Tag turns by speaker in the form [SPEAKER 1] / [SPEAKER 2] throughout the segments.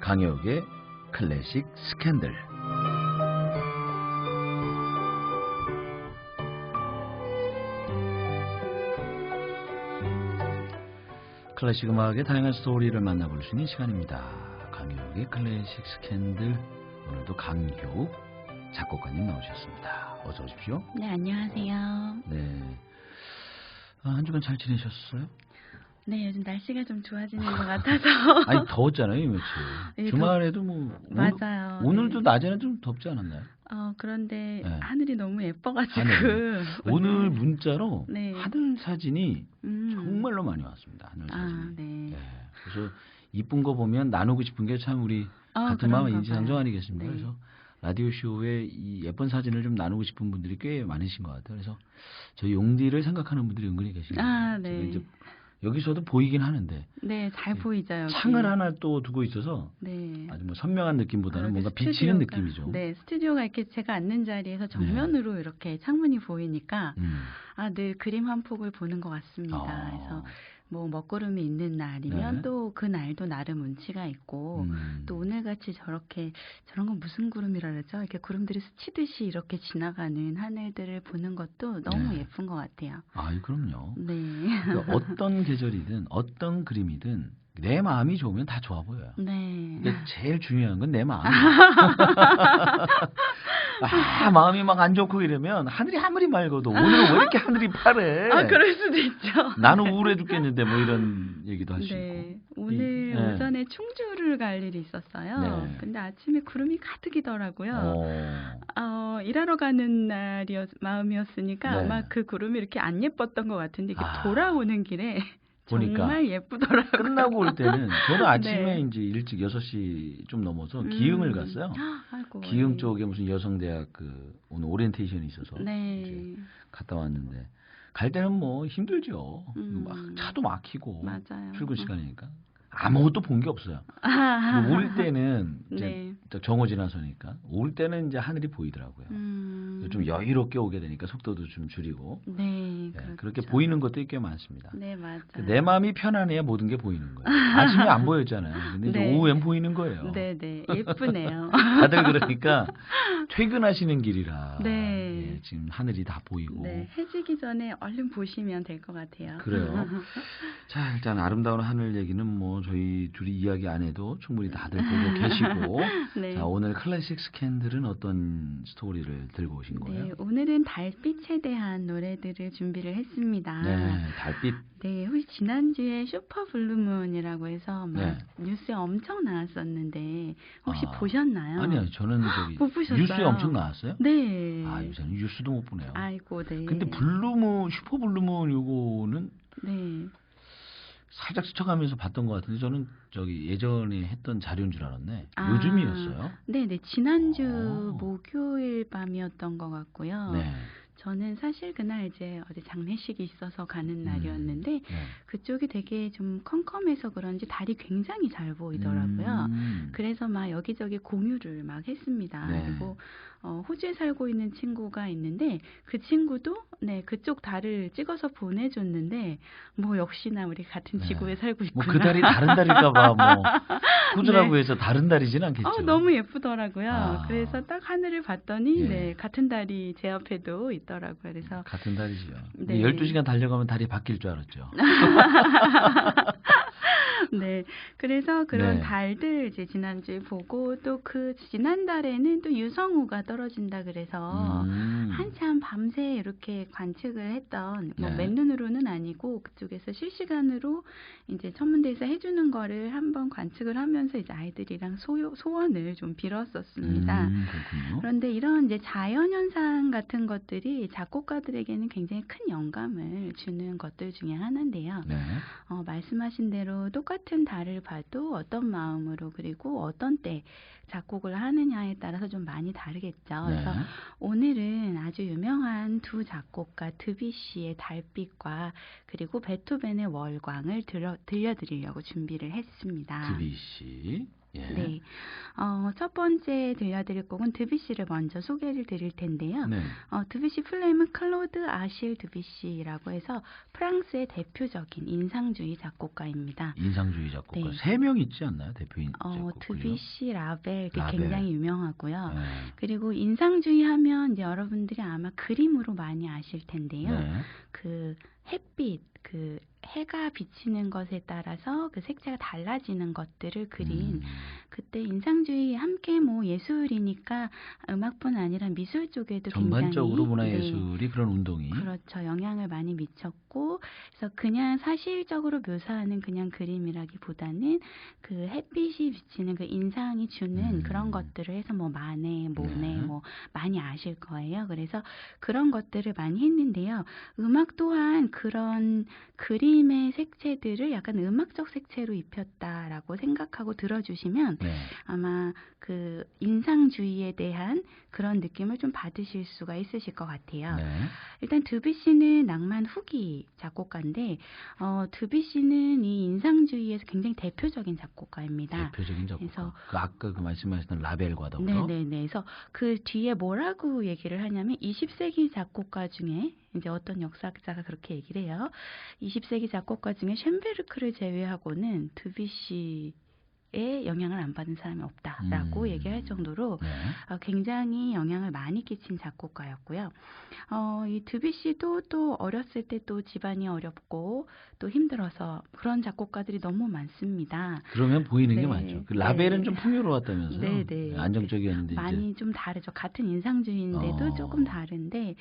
[SPEAKER 1] 강혁의 클래식 스캔들. 클래식 음악의 다양한 스토리를 만나볼 수 있는 시간입니다. 강혁의 클래식 스캔들. 오늘도 강효 작곡가님 나오셨습니다. 어서 오십시오.
[SPEAKER 2] 네, 안녕하세요.
[SPEAKER 1] 네. 한 주간 잘 지내셨어요?
[SPEAKER 2] 네, 요즘 날씨가 좀 좋아지는 것 같아서.
[SPEAKER 1] 아니, 더웠잖아요, 이 며칠.
[SPEAKER 2] 네,
[SPEAKER 1] 주말에도 뭐.
[SPEAKER 2] 맞아요.
[SPEAKER 1] 오늘도
[SPEAKER 2] 네.
[SPEAKER 1] 낮에는 좀 덥지 않았나요?
[SPEAKER 2] 그런데
[SPEAKER 1] 네.
[SPEAKER 2] 하늘이 너무 예뻐가지고.
[SPEAKER 1] 오늘 문자로
[SPEAKER 2] 네.
[SPEAKER 1] 하늘 사진이 정말로 많이 왔습니다. 하늘 사진이.
[SPEAKER 2] 네.
[SPEAKER 1] 네. 그래서 이쁜 거 보면 나누고 싶은 게 참 우리 같은 마음 인지상정 아니겠습니까?
[SPEAKER 2] 네.
[SPEAKER 1] 그래서 라디오 쇼에 이 예쁜 사진을 좀 나누고 싶은 분들이 꽤 많으신 것 같아요. 그래서 저희 용디를 생각하는 분들이 은근히 계십니다.
[SPEAKER 2] 네.
[SPEAKER 1] 이제 여기서도 보이긴 하는데.
[SPEAKER 2] 네, 잘 보이죠. 여기.
[SPEAKER 1] 창을 하나 또 두고 있어서
[SPEAKER 2] 네.
[SPEAKER 1] 아주 뭐 선명한 느낌보다는 뭔가
[SPEAKER 2] 스튜디오가,
[SPEAKER 1] 비치는 느낌이죠.
[SPEAKER 2] 네, 스튜디오가 이렇게 제가 앉는 자리에서 정면으로
[SPEAKER 1] 네.
[SPEAKER 2] 이렇게 창문이 보이니까 늘 그림 한 폭을 보는 것 같습니다. 그래서 뭐 먹구름이 있는 날이면
[SPEAKER 1] 네.
[SPEAKER 2] 또 그 날도 나름 운치가 있고 또 오늘같이 저런 건 무슨 구름이라 그러죠? 이렇게 구름들이 스치듯이 이렇게 지나가는 하늘들을 보는 것도 너무
[SPEAKER 1] 네.
[SPEAKER 2] 예쁜 것 같아요.
[SPEAKER 1] 그럼요.
[SPEAKER 2] 네.
[SPEAKER 1] 그러니까 어떤 계절이든 어떤 그림이든 내 마음이 좋으면 다 좋아 보여요.
[SPEAKER 2] 네.
[SPEAKER 1] 근데 제일 중요한 건 내 마음이에요. 마음이 막 안 좋고 이러면 하늘이 아무리 맑아도 오늘은 왜 이렇게 하늘이 파래?
[SPEAKER 2] 그럴 수도 있죠.
[SPEAKER 1] 나는 우울해 죽겠는데 뭐 이런 얘기도 할 수
[SPEAKER 2] 네.
[SPEAKER 1] 있고.
[SPEAKER 2] 오늘
[SPEAKER 1] 네.
[SPEAKER 2] 오전에 충주를 갈 일이 있었어요.
[SPEAKER 1] 네.
[SPEAKER 2] 근데 아침에 구름이 가득이더라고요. 일하러 가는 마음이었으니까
[SPEAKER 1] 네.
[SPEAKER 2] 아마 그 구름이 이렇게 안 예뻤던 것 같은데 이렇게
[SPEAKER 1] 아.
[SPEAKER 2] 돌아오는 길에
[SPEAKER 1] 보니까
[SPEAKER 2] 정말 예쁘더라고요.
[SPEAKER 1] 끝나고 올 때는 저도 아침에
[SPEAKER 2] 네.
[SPEAKER 1] 이제 일찍 6시 좀 넘어서 기흥을 갔어요.
[SPEAKER 2] 아이고,
[SPEAKER 1] 기흥
[SPEAKER 2] 네.
[SPEAKER 1] 쪽에 무슨 여성대학 오늘 오리엔테이션이 있어서
[SPEAKER 2] 네.
[SPEAKER 1] 이제 갔다 왔는데 갈 때는 뭐 힘들죠. 막 차도 막히고
[SPEAKER 2] 맞아요.
[SPEAKER 1] 출근 시간이니까 아무것도 본 게 없어요. 뭐 올 때는 이제
[SPEAKER 2] 네.
[SPEAKER 1] 정오 지나서니까 올 때는 이제 하늘이 보이더라고요. 좀 여유롭게 오게 되니까 속도도 좀 줄이고.
[SPEAKER 2] 네,
[SPEAKER 1] 네,
[SPEAKER 2] 그렇죠.
[SPEAKER 1] 그렇게 보이는 것들이 꽤 많습니다.
[SPEAKER 2] 네, 맞아요.
[SPEAKER 1] 내 마음이 편안해야 모든 게 보이는 거예요. 아침에 안 보였잖아요. 근데 이제
[SPEAKER 2] 네.
[SPEAKER 1] 오후엔 보이는 거예요.
[SPEAKER 2] 네, 예쁘네요.
[SPEAKER 1] 다들 그러니까 퇴근하시는 길이라
[SPEAKER 2] 네.
[SPEAKER 1] 예, 지금 하늘이 다 보이고.
[SPEAKER 2] 네, 해지기 전에 얼른 보시면 될 것 같아요.
[SPEAKER 1] 그래요. 자, 일단 아름다운 하늘 얘기는 뭐 저희 둘이 이야기 안 해도 충분히 다들 보고 계시고.
[SPEAKER 2] 네.
[SPEAKER 1] 자, 오늘 클래식 스캔들은 어떤 스토리를 들고 오신 거예요?
[SPEAKER 2] 네, 오늘은 달빛에 대한 노래들을 준비를 했습니다.
[SPEAKER 1] 네, 달빛.
[SPEAKER 2] 네, 혹시 지난주에 슈퍼 블루문이라고 해서 막
[SPEAKER 1] 네.
[SPEAKER 2] 뉴스에 엄청 나왔었는데 혹시 보셨나요?
[SPEAKER 1] 아니요, 저는
[SPEAKER 2] 못 보셨어요?
[SPEAKER 1] 뉴스에 엄청 나왔어요?
[SPEAKER 2] 네.
[SPEAKER 1] 요새는 뉴스도 못 보네요.
[SPEAKER 2] 아이고, 네.
[SPEAKER 1] 근데 블루문, 슈퍼 블루문 요거는
[SPEAKER 2] 네.
[SPEAKER 1] 살짝 스쳐가면서 봤던 것 같은데 저는 예전에 했던 자료인 줄 알았네. 요즘이었어요?
[SPEAKER 2] 네, 지난주 목요일 밤이었던 것 같고요.
[SPEAKER 1] 네.
[SPEAKER 2] 저는 사실 그날 이제 어디 장례식이 있어서 가는 날이었는데
[SPEAKER 1] 네.
[SPEAKER 2] 그쪽이 되게 좀 컴컴해서 그런지 달이 굉장히 잘 보이더라고요. 그래서 막 여기저기 공유를 막 했습니다.
[SPEAKER 1] 네.
[SPEAKER 2] 그리고 호주에 살고 있는 친구가 있는데 그 친구도 그쪽 달을 찍어서 보내줬는데 뭐 역시나 우리 같은 지구에 살고 있구나.
[SPEAKER 1] 뭐 그 달이 다른 달일까봐 뭐 호주라고 해서 다른 달이진 않겠죠.
[SPEAKER 2] 너무 예쁘더라고요. 그래서 딱 하늘을 봤더니 같은 달이 제 앞에도 있더라고요. 그래서
[SPEAKER 1] 같은 달이죠.
[SPEAKER 2] 네.
[SPEAKER 1] 12시간 달려가면 달이 바뀔 줄 알았죠.
[SPEAKER 2] 네, 그래서 그런
[SPEAKER 1] 네.
[SPEAKER 2] 달들 이제 지난주에 보고 또 그 지난달에는 또 유성우가 떨어진다 그래서 한참 밤새 이렇게 관측을 했던 뭐
[SPEAKER 1] 네.
[SPEAKER 2] 맨눈으로는 아니고 그쪽에서 실시간으로 이제 천문대에서 해주는 거를 한번 관측을 하면서 이제 아이들이랑 소원을 좀 빌었었습니다.
[SPEAKER 1] 그렇군요.
[SPEAKER 2] 그런데 이런 이제 자연 현상 같은 것들이 작곡가들에게는 굉장히 큰 영감을 주는 것들 중에 하나인데요.
[SPEAKER 1] 네.
[SPEAKER 2] 말씀하신 대로 똑같은 달을 봐도 어떤 마음으로 그리고 어떤 때 작곡을 하느냐에 따라서 좀 많이 다르겠죠. 그래서 오늘은 아주 유명한 두 작곡가 드뷔시의 달빛과 그리고 베토벤의 월광을 들려드리려고 준비를 했습니다.
[SPEAKER 1] 드뷔시. 예.
[SPEAKER 2] 네. 첫 번째 들려드릴 곡은 드뷔시를 먼저 소개를 드릴 텐데요.
[SPEAKER 1] 네.
[SPEAKER 2] 드뷔시 풀네임은 클로드 아실 드뷔시라고 해서 프랑스의 대표적인 인상주의 작곡가입니다.
[SPEAKER 1] 인상주의 작곡가.
[SPEAKER 2] 네.
[SPEAKER 1] 3명 있지 않나요? 대표인 작곡가요?
[SPEAKER 2] 드뷔시, 라벨
[SPEAKER 1] 라벨.
[SPEAKER 2] 굉장히 유명하고요.
[SPEAKER 1] 네.
[SPEAKER 2] 그리고 인상주의 하면 이제 여러분들이 아마 그림으로 많이 아실 텐데요.
[SPEAKER 1] 네.
[SPEAKER 2] 그 햇빛, 그 해가 비치는 것에 따라서 그 색채가 달라지는 것들을 그린 그때 인상주의 함께 뭐 예술이니까 음악뿐 아니라 미술 쪽에도
[SPEAKER 1] 전반적으로
[SPEAKER 2] 굉장히
[SPEAKER 1] 문화예술이 그런 운동이
[SPEAKER 2] 그렇죠. 영향을 많이 미쳤고 그래서 그냥 사실적으로 묘사하는 그냥 그림이라기보다는 그 햇빛이 비치는 그 인상이 주는 그런 것들을 해서 뭐 마네, 모네
[SPEAKER 1] 네.
[SPEAKER 2] 뭐 많이 아실 거예요. 그래서 그런 것들을 많이 했는데요. 음악 또한 그런 그림의 색채들을 약간 음악적 색채로 입혔다라고 생각하고 들어주시면
[SPEAKER 1] 네.
[SPEAKER 2] 아마 그 인상주의에 대한 그런 느낌을 좀 받으실 수가 있으실 것 같아요.
[SPEAKER 1] 네.
[SPEAKER 2] 일단 드뷔시는 낭만 후기 작곡가인데 드뷔시는 이 인상주의에서 굉장히 대표적인 작곡가입니다.
[SPEAKER 1] 대표적인 작곡가.
[SPEAKER 2] 그래서
[SPEAKER 1] 그 아까 그 말씀하셨던 라벨과 더불어.
[SPEAKER 2] 네네네. 그래서 그 뒤에 뭐라고 얘기를 하냐면 20세기 작곡가 중에 이제 어떤 역사자가 그렇게 얘기를 해요. 20세기 작곡가 중에 쉔베르크를 제외하고는 드뷔시의 영향을 안 받은 사람이 없다라고 얘기할 정도로
[SPEAKER 1] 네.
[SPEAKER 2] 굉장히 영향을 많이 끼친 작곡가였고요. 이 드뷔시도 또 어렸을 때 또 집안이 어렵고 또 힘들어서 그런 작곡가들이 너무 많습니다.
[SPEAKER 1] 그러면 보이는
[SPEAKER 2] 네.
[SPEAKER 1] 게 많죠. 그 라벨은
[SPEAKER 2] 네.
[SPEAKER 1] 좀 풍요로웠다면서요.
[SPEAKER 2] 네네.
[SPEAKER 1] 안정적이었는데
[SPEAKER 2] 많이
[SPEAKER 1] 이제
[SPEAKER 2] 좀 다르죠. 같은 인상주의인데도 조금 다른데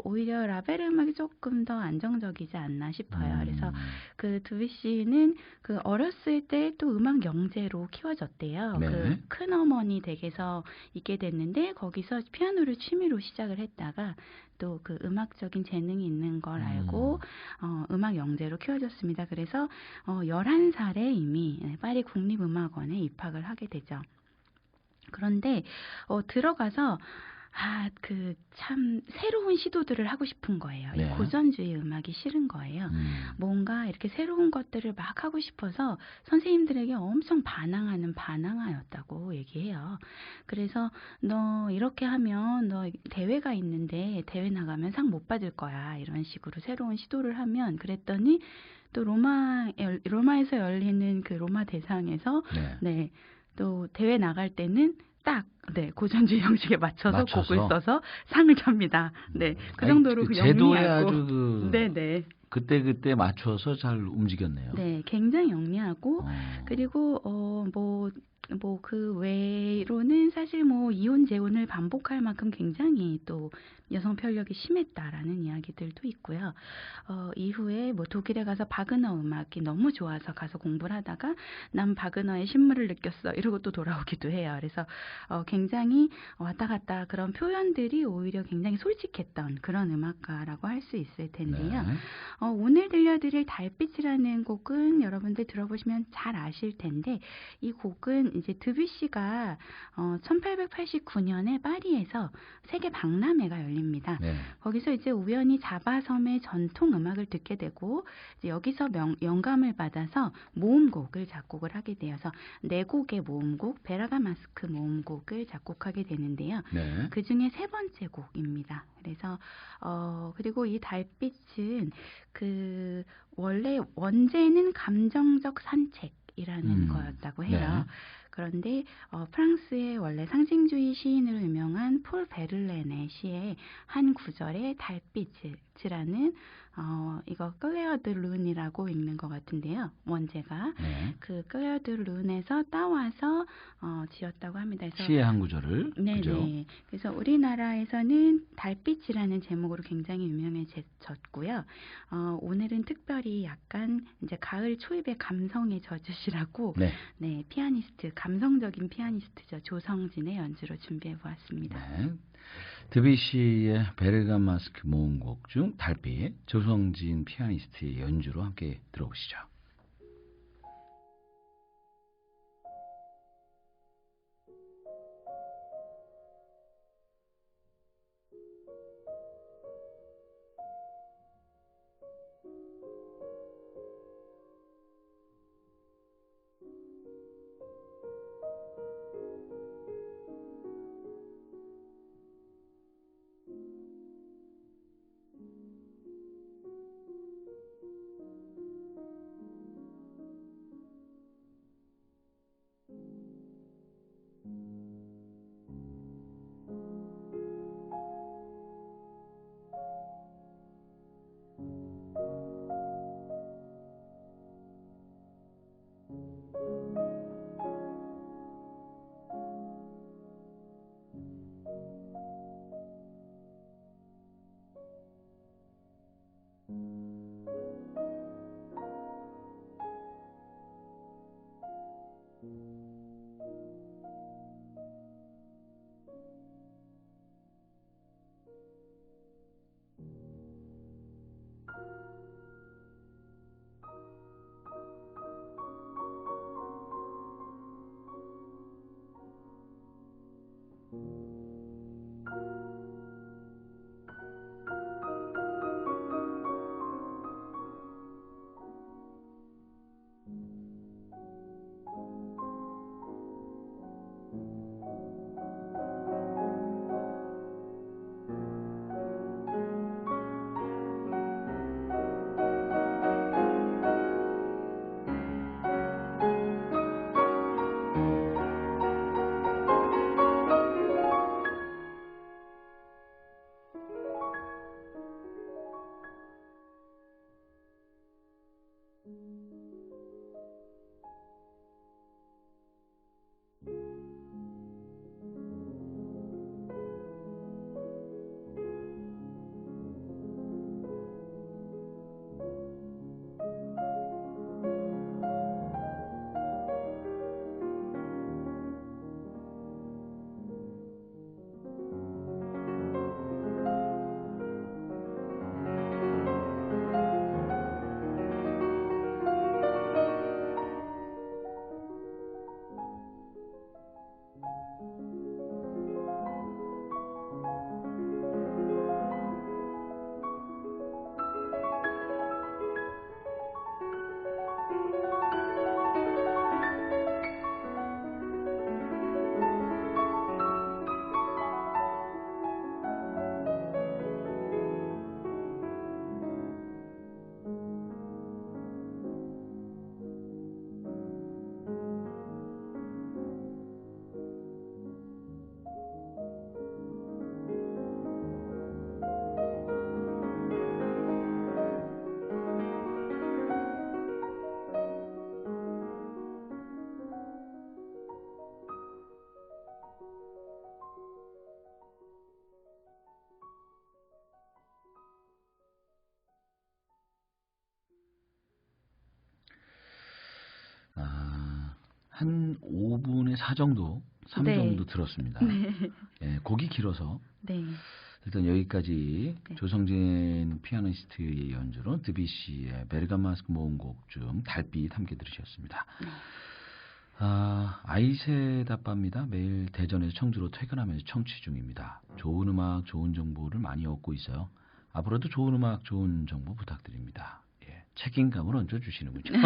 [SPEAKER 2] 오히려 라벨 음악이 조금 더 안정적이지 않나 싶어요. 그래서 그 드뷔시는 그 어렸을 때 또 음악 영재로 키워졌대요.
[SPEAKER 1] 네.
[SPEAKER 2] 그 큰어머니 댁에서 있게 됐는데 거기서 피아노를 취미로 시작을 했다가 또 그 음악적인 재능이 있는 걸 알고 음악 영재로 키워졌습니다. 그래서 11살에 이미 파리 국립음악원에 입학을 하게 되죠. 그런데 들어가서 그 참 새로운 시도들을 하고 싶은 거예요.
[SPEAKER 1] 네.
[SPEAKER 2] 이 고전주의 음악이 싫은 거예요. 뭔가 이렇게 새로운 것들을 막 하고 싶어서 선생님들에게 엄청 반항하는 반항아였다고 얘기해요. 그래서 너 이렇게 하면 너 대회가 있는데 대회 나가면 상 못 받을 거야. 이런 식으로 새로운 시도를 하면 그랬더니 또 로마에서 열리는 그 로마 대상에서 네. 또 대회 나갈 때는 딱 고전주의 형식에 맞춰서 곡을 써서 상을 탑니다. 네, 그 정도로
[SPEAKER 1] 그
[SPEAKER 2] 영리하고
[SPEAKER 1] 제도에 아주
[SPEAKER 2] 네네.
[SPEAKER 1] 그때 맞춰서 잘 움직였네요.
[SPEAKER 2] 네, 굉장히 영리하고 그리고 그 외로는 사실 뭐 이혼 재혼을 반복할 만큼 굉장히 또 여성 편력이 심했다라는 이야기들도 있고요. 이후에 뭐 독일에 가서 바그너 음악이 너무 좋아서 가서 공부를 하다가 난 바그너의 신물을 느꼈어 이러고 또 돌아오기도 해요. 그래서 굉장히 왔다 갔다 그런 표현들이 오히려 굉장히 솔직했던 그런 음악가라고 할 수 있을 텐데요.
[SPEAKER 1] 네.
[SPEAKER 2] 오늘 들려드릴 달빛이라는 곡은 여러분들 들어보시면 잘 아실 텐데 이 곡은 이제 드뷔시가 1889년에 파리에서 세계 박람회가 열립니다.
[SPEAKER 1] 네.
[SPEAKER 2] 거기서 이제 우연히 자바섬의 전통 음악을 듣게 되고 이제 여기서 영감을 받아서 모음곡을 작곡을 하게 되어서 4곡의 모음곡, 베라가마스크 모음곡을 작곡하게 되는데요.
[SPEAKER 1] 네.
[SPEAKER 2] 그 중에 3번째 곡입니다. 그래서 그리고 이 달빛은 그 원래 원제는 감정적 산책이라는 거였다고 해요.
[SPEAKER 1] 네.
[SPEAKER 2] 그런데 프랑스의 원래 상징주의 시인으로 유명한 폴 베를렌의 시의 한 구절에 달빛이라는 이거 클레어 드 룬이라고 읽는 것 같은데요. 원제가 그 클레어 드 룬에서 따와서 지었다고 합니다. 그래서
[SPEAKER 1] 시의 한 구절을
[SPEAKER 2] 네네. 그래서 우리나라에서는 달빛이라는 제목으로 굉장히 유명해졌고요. 오늘은 특별히 약간 이제 가을 초입의 감성에 젖으시라고 네, 피아니스트 감성적인 피아니스트죠. 조성진의 연주로 준비해 보았습니다.
[SPEAKER 1] 네. 드뷔시의 베르가마스크 모음곡 중 달빛, 조성진 피아니스트의 연주로 함께 들어보시죠. 한 5분의 4 정도, 3
[SPEAKER 2] 네.
[SPEAKER 1] 정도 들었습니다.
[SPEAKER 2] 네.
[SPEAKER 1] 예, 곡이 길어서
[SPEAKER 2] 네.
[SPEAKER 1] 일단 여기까지
[SPEAKER 2] 네.
[SPEAKER 1] 조성진 피아니스트의 연주로 드뷔시의 베르가마스크 모음곡 중 달빛 함께 들으셨습니다.
[SPEAKER 2] 네.
[SPEAKER 1] 아이셋 아빠입니다. 매일 대전에서 청주로 퇴근하면서 청취 중입니다. 좋은 음악, 좋은 정보를 많이 얻고 있어요. 앞으로도 좋은 음악, 좋은 정보 부탁드립니다. 예, 책임감을 얹어주시는군요.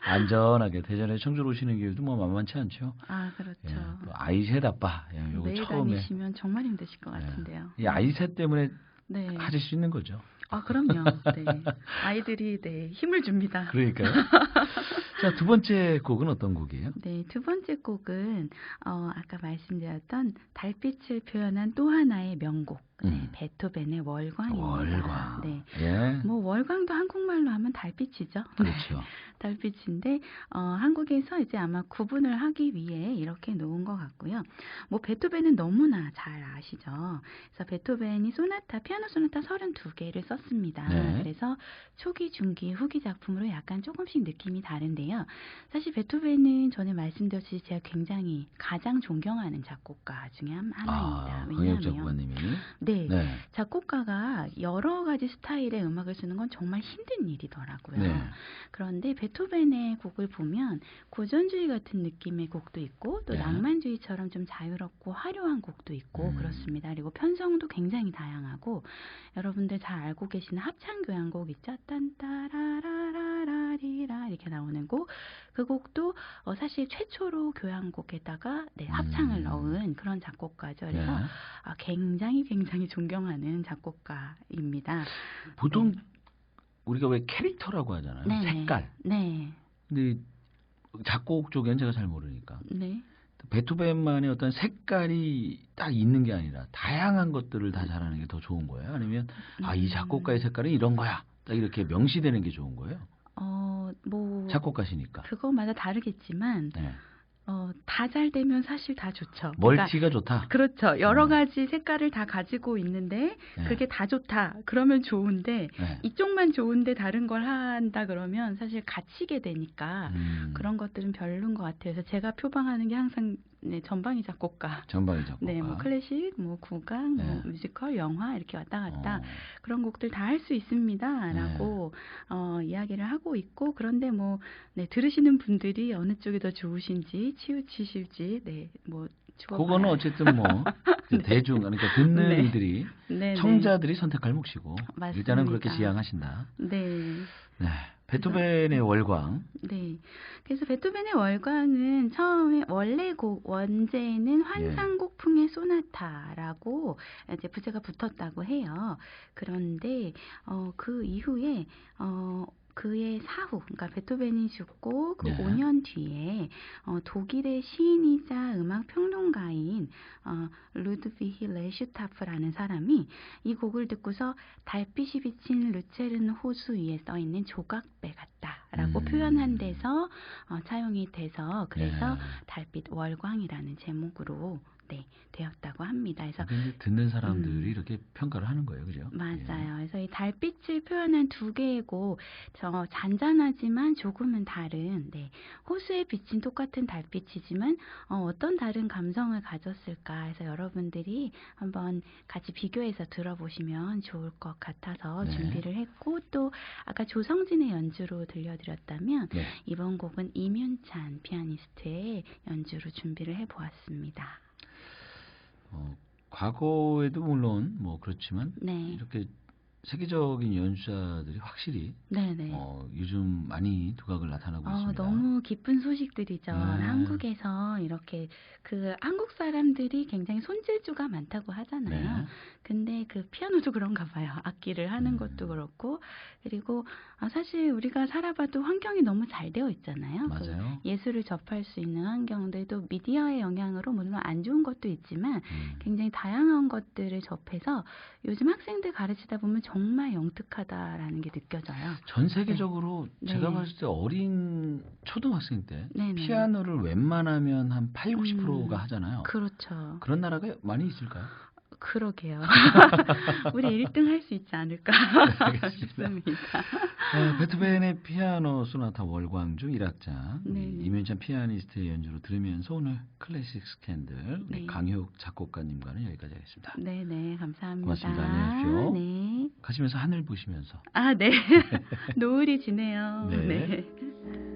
[SPEAKER 1] 안전하게 대전에 청주로 오시는 길도 뭐 만만치 않죠.
[SPEAKER 2] 아, 그렇죠.
[SPEAKER 1] 예, 또 아이셋 아빠, 예, 요거
[SPEAKER 2] 매일
[SPEAKER 1] 처음에
[SPEAKER 2] 다니시면 정말 힘드실 것 같은데요.
[SPEAKER 1] 이 아이셋 때문에
[SPEAKER 2] 네.
[SPEAKER 1] 하실 수 있는 거죠.
[SPEAKER 2] 아, 그럼요. 네. 아이들이 네, 힘을 줍니다.
[SPEAKER 1] 그러니까요. 자, 두 번째 곡은 어떤 곡이에요?
[SPEAKER 2] 네, 두 번째 곡은 아까 말씀드렸던 달빛을 표현한 또 하나의 명곡, 네, 베토벤의 월광입니다.
[SPEAKER 1] 월광.
[SPEAKER 2] 네,
[SPEAKER 1] 예.
[SPEAKER 2] 뭐 월광도 한국말로 하면 달빛이죠.
[SPEAKER 1] 그렇죠.
[SPEAKER 2] 달빛인데 한국에서 이제 아마 구분을 하기 위해 이렇게 놓은 것 같고요. 뭐 베토벤은 너무나 잘 아시죠. 그래서 베토벤이 피아노 소나타 32개를 썼습니다.
[SPEAKER 1] 네.
[SPEAKER 2] 그래서 초기, 중기, 후기 작품으로 약간 조금씩 느낌이 다른데요. 사실 베토벤은 전에 말씀드렸듯이 제가 굉장히 가장 존경하는 작곡가 중에 하나입니다.
[SPEAKER 1] 황혁 작곡가님이.
[SPEAKER 2] 네,
[SPEAKER 1] 네.
[SPEAKER 2] 작곡가가 여러 가지 스타일의 음악을 쓰는 건 정말 힘든 일이더라고요.
[SPEAKER 1] 네.
[SPEAKER 2] 그런데 베토벤의 곡을 보면 고전주의 같은 느낌의 곡도 있고 또
[SPEAKER 1] 네.
[SPEAKER 2] 낭만주의처럼 좀 자유롭고 화려한 곡도 있고 그렇습니다. 그리고 편성도 굉장히 다양하고 여러분들 잘 알고 계시는 합창교향곡 있죠? 딴따라라라라리라 이렇게 나오는 곡. 그 곡도 사실 최초로 교향곡에다가 합창을 넣은 그런 작곡가죠. 그래서
[SPEAKER 1] 네.
[SPEAKER 2] 굉장히 존경하는 작곡가입니다.
[SPEAKER 1] 보통 우리가 왜 캐릭터라고 하잖아요.
[SPEAKER 2] 네네.
[SPEAKER 1] 색깔.
[SPEAKER 2] 네.
[SPEAKER 1] 근데 작곡 쪽엔 제가 잘 모르니까.
[SPEAKER 2] 네.
[SPEAKER 1] 베토벤만의 어떤 색깔이 딱 있는 게 아니라 다양한 것들을 다 잘하는 게 더 좋은 거예요? 아니면 이 작곡가의 색깔은 이런 거야. 딱 이렇게 명시되는 게 좋은 거예요?
[SPEAKER 2] 뭐
[SPEAKER 1] 작곡가시니까.
[SPEAKER 2] 그거마다 다르겠지만
[SPEAKER 1] 네.
[SPEAKER 2] 다 잘 되면 사실 다 좋죠.
[SPEAKER 1] 멀티가 좋다.
[SPEAKER 2] 그렇죠. 여러 가지 색깔을 다 가지고 있는데
[SPEAKER 1] 네.
[SPEAKER 2] 그게 다 좋다. 그러면 좋은데
[SPEAKER 1] 네.
[SPEAKER 2] 이쪽만 좋은데 다른 걸 한다 그러면 사실 갇히게 되니까 그런 것들은 별로인 것 같아요. 그래서 제가 표방하는 게 항상 전방위 작곡가.
[SPEAKER 1] 전방위 작곡가.
[SPEAKER 2] 네, 뭐 클래식, 뭐 국악, 뭐 뮤지컬, 영화 이렇게 왔다 갔다 그런 곡들 다 할 수 있습니다라고 이야기를 하고 있고 그런데 뭐 들으시는 분들이 어느 쪽이 더 좋으신지 치우치실지 뭐
[SPEAKER 1] 그거는 어쨌든 뭐 대중 그러니까 듣는 이들이 청자들이 선택할 몫이고
[SPEAKER 2] 맞습니다.
[SPEAKER 1] 일단은 그렇게 지향하신다.
[SPEAKER 2] 네.
[SPEAKER 1] 네. 베토벤의 월광.
[SPEAKER 2] 네. 그래서 베토벤의 월광은 처음에 원제는 환상곡풍의 소나타라고 이제 부제가 붙었다고 해요. 그런데 그 이후에 그의 사후, 그러니까 베토벤이 죽고 그 5년 뒤에 독일의 시인이자 음악 평론가인 루드비히 레슈타프라는 사람이 이 곡을 듣고서 달빛이 비친 루체른 호수 위에 써 있는 조각배 같다라고 표현한 데서 차용이 돼서 그래서 달빛 월광이라는 제목으로 되었다고 합니다. 그래서
[SPEAKER 1] 듣는 사람들이 이렇게 평가를 하는 거예요, 그죠?
[SPEAKER 2] 맞아요. 그래서 이 달빛을 표현한 두 개의 곡, 잔잔하지만 조금은 다른, 호수에 비친 똑같은 달빛이지만 어떤 다른 감성을 가졌을까 해서 여러분들이 한번 같이 비교해서 들어보시면 좋을 것 같아서 준비를 했고 또 아까 조성진의 연주로 들려드렸다면 이번 곡은 임윤찬 피아니스트의 연주로 준비를 해보았습니다.
[SPEAKER 1] 과거에도 물론 뭐 그렇지만 이렇게 세계적인 연주자들이 확실히 요즘 많이 두각을 나타나고 있습니다.
[SPEAKER 2] 너무 기쁜 소식들이죠. 한국에서 이렇게 한국 사람들이 굉장히 손재주가 많다고 하잖아요. 근데 그 피아노도 그런가 봐요. 악기를 하는 것도 그렇고 그리고 사실 우리가 살아봐도 환경이 너무 잘 되어 있잖아요.
[SPEAKER 1] 맞아요.
[SPEAKER 2] 예술을 접할 수 있는 환경들도 미디어의 영향으로 물론 안 좋은 것도 있지만 굉장히 다양한 것들을 접해서 요즘 학생들 가르치다 보면 정말 영특하다라는 게 느껴져요.
[SPEAKER 1] 전 세계적으로 제가 봤을 때 어린 초등학생 때 피아노를 웬만하면 한 8, 90%가 하잖아요.
[SPEAKER 2] 그렇죠.
[SPEAKER 1] 그런 나라가 많이 있을까요?
[SPEAKER 2] 그러게요. 우리 1등 할 수 있지 않을까 싶습니다.
[SPEAKER 1] 베토벤의 피아노 소나타 월광중 1악장
[SPEAKER 2] 네.
[SPEAKER 1] 임윤찬 피아니스트의 연주로 들으면서 오늘 클래식 스캔들
[SPEAKER 2] 네.
[SPEAKER 1] 강효욱 작곡가님과는 여기까지 하겠습니다.
[SPEAKER 2] 네네, 감사합니다.
[SPEAKER 1] 고맙습니다. 안녕하십시오.
[SPEAKER 2] 네.
[SPEAKER 1] 가시면서 하늘 보시면서.
[SPEAKER 2] 네. 노을이 지네요.
[SPEAKER 1] 네.
[SPEAKER 2] 네.